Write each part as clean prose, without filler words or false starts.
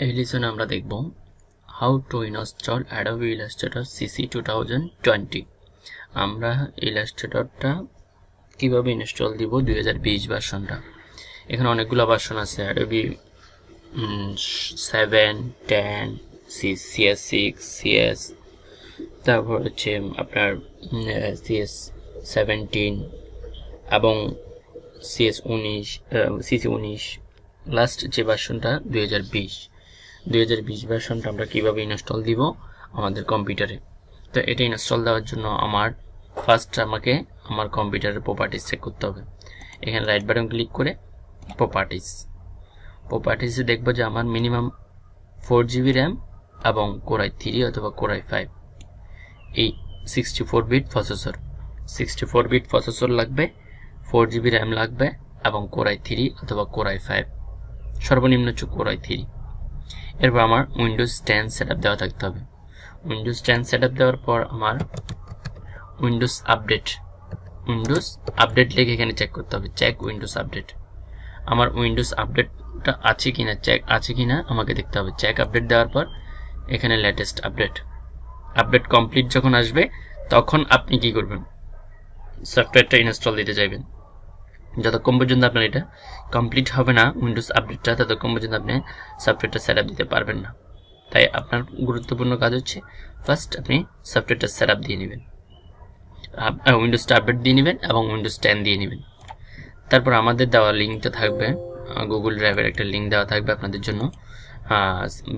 এই লেসনে আমরা দেখব how to install Adobe Illustrator CC 2020। আমরা ইলাস্ট্রেটরটা কিভাবে ইনস্টল দিব 2020 ভার্সনটা। এখানে অনেকগুলো ভার্সন আছে, অ্যাডোবি 7, 10, CS6, CS, তারপর হচ্ছে আপনার CS17 এবং CC19, লাস্ট যে ভার্সনটা 2020 ভার্সনটা আমরা কিভাবে ইনস্টল দিব আমাদের কম্পিউটারে। তো এটা ইনস্টল দেওয়ার জন্য আমাকে আমার কম্পিউটারের প্রপার্টিস চেক করতে হবে। এখানে রাইট বাটন ক্লিক করে প্রপার্টিসে দেখবো যে আমার মিনিমাম 4GB র্যাম এবং Core i3 অথবা Core i5, এই 64 বিট প্রসেসর লাগবে, 4GB র্যাম লাগবে এবং Core i3 অথবা Core i5, সর্বনিম্ন হচ্ছে Core i3। এরপর আমার উইন্ডোজ 10 সেটআপ দেওয়া থাকতে হবে। উইন্ডোজ 10 সেটআপ দেওয়ার পর আমার উইন্ডোজ আপডেট লিখে এখানে চেক করতে হবে, চেক উইন্ডোজ আপডেট। আমার উইন্ডোজ আপডেটটা আছে কিনা আমাকে দেখতে হবে। চেক আপডেট দেওয়ার পর এখানে লেটেস্ট আপডেট কমপ্লিট যখন আসবে তখন আপনি কি করবেন, সফটওয়্যারটা ইনস্টল দিতে যাবেন। যতক্ষণ পর্যন্ত আপনার এটা কমপ্লিট হবে না উইন্ডোজ আপডেটটা, ততক্ষণ পর্যন্ত আপনি সফটওয়্যারটা সেটআপ দিতে পারবেন না। তাই আপনার গুরুত্বপূর্ণ কাজ হচ্ছে ফার্স্ট আপনি সফটওয়্যারটা সেটআপ দিয়ে নেবেন, উইন্ডোজটা আপডেট দিয়ে নেবেন এবং উইন্ডোজ 10 দিয়ে নেবেন। তারপর আমাদের দেওয়া লিঙ্কটা থাকবে, গুগল ড্রাইভের একটা লিঙ্ক দেওয়া থাকবে আপনাদের জন্য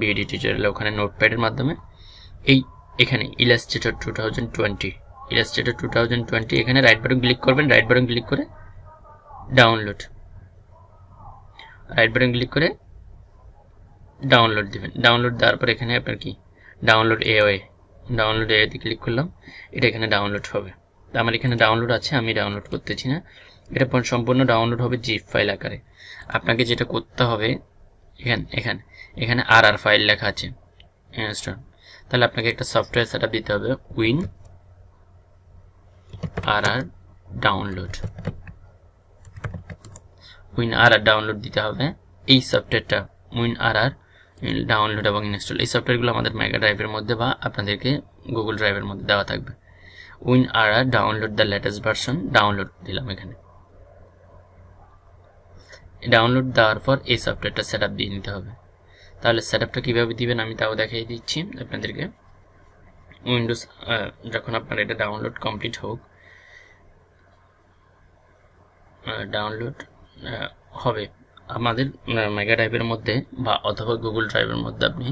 বিডি টিউটোরিয়াল, ওখানে নোটপ্যাডের মাধ্যমে এখানে ইলাস্ট্রেটর 2020 এখানে রাইট বাটন ক্লিক করবেন, রাইট বাটন ক্লিক করে ডাউনলোড দিবেন। ডাউনলোড দেওয়ার পর এখানে আপনার কি ডাউনলোড এতে ক্লিক করলাম, এটা এখানে ডাউনলোড হবে। আমার এখানে ডাউনলোড আছে, আমি ডাউনলোড করতেছি না, এটা সম্পূর্ণ ডাউনলোড হবে জিপ ফাইল আকারে। আপনাকে যেটা করতে হবে এখানে আর ফাইল লেখা আছে ইনস্টল, তাহলে আপনাকে একটা সফটওয়্যার সেটআপ দিতে হবে, WinRR ডাউনলোড দিতে হবে। এই সফটওয়্যারটা WinRR ডাউনলোড এবং ইনস্টল, এই সফটওয়্যারগুলো আমাদের মেগা ড্রাইভের মধ্যে বা আপনাদেরকে গুগল ড্রাইভের মধ্যে দেওয়া থাকবে। WinRR download the latest version, download দিলাম। এখানে ডাউনলোড দেওয়ার পর এই সফটওয়্যারটা সেটআপ দিয়ে নিতে হবে। তাহলে সেটআপটা কিভাবে দিবেন আমি তাও দেখিয়ে দিচ্ছি আপনাদেরকে। উইন্ডোজ যখন আপনার এটা ডাউনলোড কমপ্লিট হোক, ডাউনলোড হবে আমাদের মেগা ড্রাইভের মধ্যে বা অথবা গুগল ড্রাইভের মধ্যে আপনি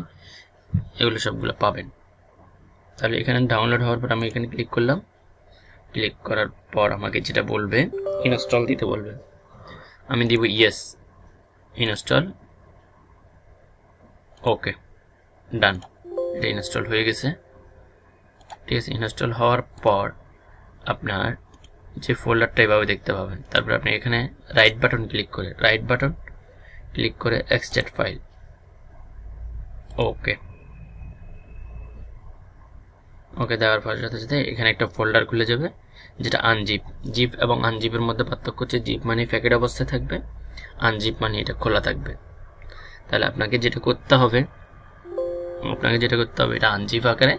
এগুলো সবগুলো পাবেন। তাহলে এখানে ডাউনলোড হওয়ার পর আমি এখানে ক্লিক করলাম, ক্লিক করার পর আমাকে যেটা বলবে ইনস্টল দিতে বলবে, আমি দিব ইয়েস, ইনস্টল, ওকে, ডান। এটা ইনস্টল হয়ে গেছে, ঠিক আছে। ইনস্টল হওয়ার পর আপনার যে ফোল্ডারটা এভাবে দেখতে পাবেন। তারপর আপনি এখানে রাইট বাটন ক্লিক করে এক্সট্রাক্ট ফাইল, ওকে দেওয়ার পর সাথে সাথে এখানে একটা ফোল্ডার খুলে যাবে যেটা জিপ এবং আনজিপের মধ্যে পার্থক্য হচ্ছে জিপ মানে প্যাকেট অবস্থায় থাকবে, আনজিপ মানে এটা খোলা থাকবে। তাহলে আপনাকে যেটা করতে হবে এটা আনজিপ আকারে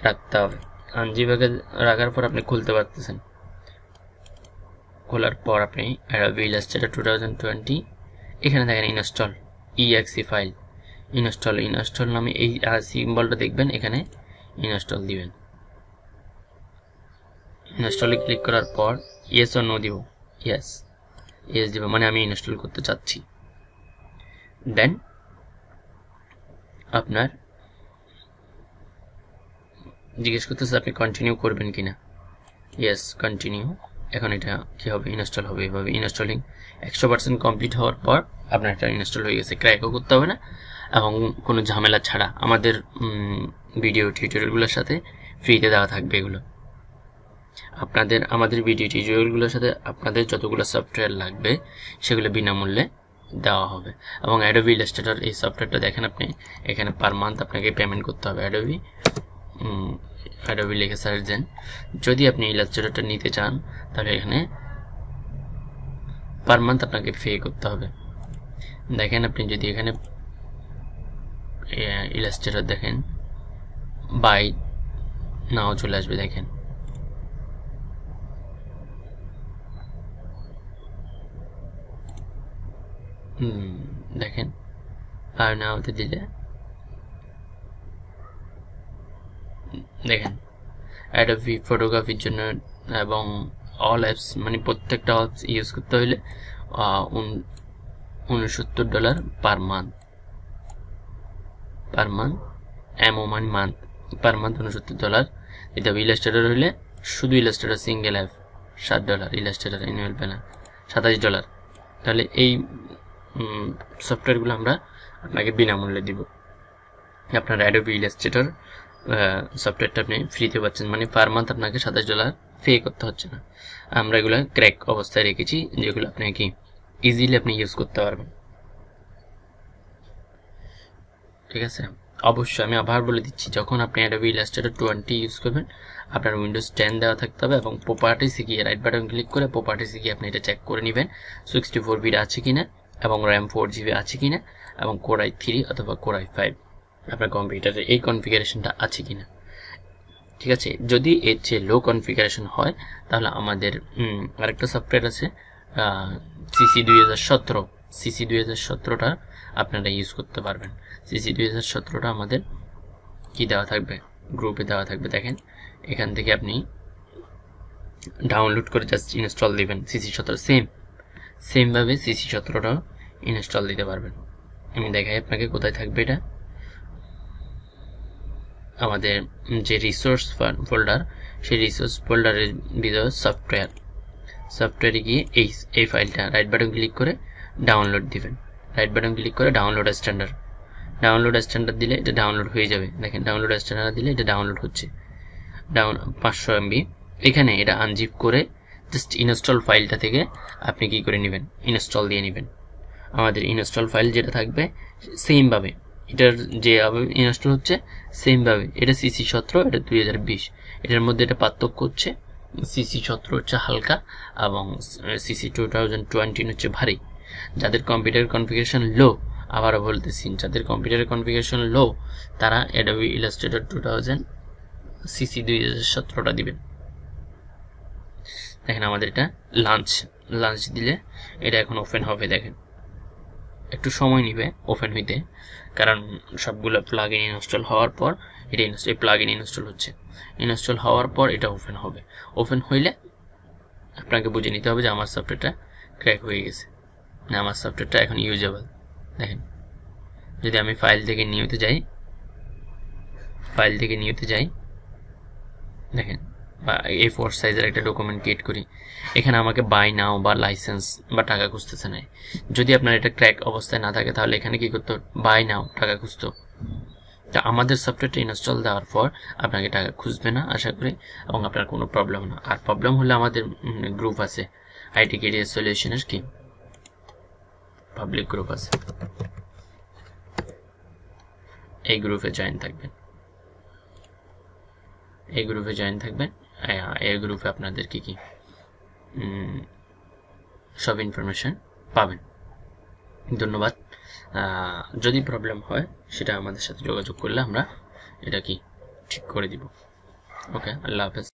রাখতে হবে। আনজিপ আকারে রাখার পর আপনি খুলতে পারতেছেন। খোলার পর আপনি অ্যাডোবি ইলাস্ট্রেটর 2020 এখানে দেখেন ইনস্টল exe ফাইল, ইনস্টল নামে এই সিম্বলটা দেখবেন, এখানে ইনস্টল দিবেন। ইনস্টলে ক্লিক করার পর ইয়েস অর নো দিব, ইয়েস দিব মানে আমি ইনস্টল করতে চাচ্ছি। দেন আপনার জিজ্ঞেস করতেছে আপনি কন্টিনিউ করবেন কিনা, ইয়েস কন্টিনিউ। এখন এটা কি হবে, ইনস্টল হবে। এভাবে ইনস্টলিং 100% কমপ্লিট হওয়ার পর আপনার এটা ইনস্টল হয়ে গেছে। ক্র্যাকও করতে হবে না এবং কোনো ঝামেলা ছাড়া আমাদের ভিডিও টিউটোরিয়ালগুলোর সাথে ফ্রিতে দেওয়া থাকবে। এগুলো আমাদের ভিডিও টিউটোরিয়ালগুলোর সাথে আপনাদের যতগুলো সফটওয়্যার লাগবে সেগুলো বিনামূল্যে দেওয়া হবে। এবং অ্যাডোবি ইলাস্ট্রেটর এই সফটওয়্যারটা দেখেন আপনি এখানে পার মান্থ আপনাকে পেমেন্ট করতে হবে। অ্যাডোবি লিখে সার্চ দেন। যদি আপনি ইলাস্ট্রেটরটা নিতে চান তাহলে এখানে পার মান্থ আপনাকে পে করতে হবে। দেখেন আপনি যদি এখানে ইলাস্ট্রেটর দেখেন বাই নাও চলে আসবে, দেখেন দেখেন বাই নাওতে দিলে দেখেন অ্যাডোবি ফটোগ্রাফির জন্য এবং অল অ্যাপস মানে প্রত্যেকটা অ্যাপস ইউজ করতে হলে $69 পার মান্থ এমও মানে মান্থ পার মান্থ $69 এটা ইলাস্ট্রেটর হলে শুধু Illustrator single app $60 Illustrator annual plan $27। তাহলে এই সফটওয়্যারগুলো আমরা আপনাকে বিনামূল্যে দিব। আপনার অ্যাডোবি ইলাস্ট্রেটর সফটওয়্যারটা আপনি ফ্রিতে পাচ্ছেন, মানে পার মান্থ আপনাকে $27 পে করতে হচ্ছে না। আমরা এগুলো ক্র্যাক অবস্থায় রেখেছি যেগুলো আপনাকে ইজিলি আপনি ইউজ করতে পারবেন, ঠিক আছে। অবশ্যই আমি আবার বলে দিচ্ছি, যখন আপনি অ্যাডোবি ইলাস্ট্রেটর 20 ইউজ করবেন আপনার উইন্ডোজ 10 দেওয়া থাকতে হবে এবং প্রপার্টিসে গিয়ে রাইট বাটন ক্লিক করে প্রপার্টিসে গিয়ে আপনি এটা চেক করে নেবেন 64 বিট আছে কিনা এবং র্যাম 4GB আছে কিনা এবং কোর i3 অথবা কোর i5 আপনার কম্পিউটারে এই কনফিগারেশনটা আছে কিনা, ঠিক আছে। যদি এর চেয়ে লো কনফিগারেশন হয় তাহলে আমাদের আরেকটা সফটওয়্যার আছে CC 2017টা আপনারা ইউজ করতে পারবেন। CC 2017টা আমাদের কি দেওয়া থাকবে, গ্রুপে দেওয়া থাকবে, দেখেন এখান থেকে আপনি ডাউনলোড করে জাস্ট ইনস্টল দিবেন। CC 17 সেমভাবে CC 17টা ইনস্টল দিতে পারবেন। আমি দেখাই আপনাকে কোথায় থাকবে এটা। আমাদের যে রিসোর্স ফোল্ডার, সেই রিসোর্স ফোল্ডারের ভিতরে সফটওয়্যারে গিয়ে এই ফাইলটা রাইট বাটন ক্লিক করে ডাউনলোড দিবেন। রাইট বাটন ক্লিক করে ডাউনলোড স্ট্যান্ডার্ড দিলে এটা ডাউনলোড হয়ে যাবে। দেখেন ডাউনলোড স্ট্যান্ডার্ড দিলে এটা ডাউনলোড হচ্ছে 500 MB। এখানে এটা আনজিপ করে জাস্ট ইনস্টল ফাইলটা থেকে আপনি কি করে নেবেন, ইনস্টল দিয়ে নেবেন। আমাদের ইনস্টল ফাইল যেটা থাকবে সেমভাবে এটার যে ইনস্টল হচ্ছে সেমভাবে এটা CC 17, এটা 2020। এটার মধ্যে এটা পার্থক্য হচ্ছে CC 17 হচ্ছে হালকা এবং CC 2020 হচ্ছে ভারী। যাদের কম্পিউটার কনফিগারেশন লো, আবারও বলতেছি, যাদের কম্পিউটারের কনফিগারেশন লো তারা অ্যাডোবি ইলাস্ট্রেটর 2000 CC 2017টা দিবেন। দেখেন আমাদের এটা লাঞ্চ দিলে এটা এখন ওপেন হবে। দেখেন একটু সময় নিবে ওপেন হইতে, কারণ সবগুলো প্লাগইন ইনস্টল হওয়ার পর এটা এই প্লাগইন ইনস্টল হচ্ছে। ইনস্টল হওয়ার পর এটা ওপেন হবে। ওপেন হইলে আপনাকে বুঝে নিতে হবে যে আমার সফটওয়্যারটা ক্র্যাক হয়ে গেছে না, আমার সফটওয়্যারটা এখন ইউজেবল। দেখেন যদি আমি ফাইল থেকে নিউতে যাই দেখেন বা A4 সাইজের একটা ডকুমেন্ট ক্রিয়েট করি, এখানে আমাকে বাই নাও বা লাইসেন্স বা টাকা খুঁজতেছে না। যদি আপনার এটা ক্র্যাক অবস্থায় না থাকে তাহলে এখানে কি করতে, বাই নাও টাকা খুঁজতো। তা আমাদের সফটওয়্যারটা ইনস্টল দেওয়ার পর আপনাকে টাকা খুঁজবে না আশা করি, এবং আপনার কোনো প্রবলেম না। আর প্রবলেম হলে আমাদের গ্রুপ আছে আইটি কেরিয়ার সলিউশনের, কি পাবলিক গ্রুপ আছে, এই গ্রুপে জয়েন থাকবেন। এই গ্রুপে আপনাদের কি সব ইনফরমেশন পাবেন। ধন্যবাদ। যদি প্রবলেম হয় সেটা আমাদের সাথে যোগাযোগ করলে আমরা এটা ঠিক করে দিব। ওকে, আল্লাহ হাফেজ।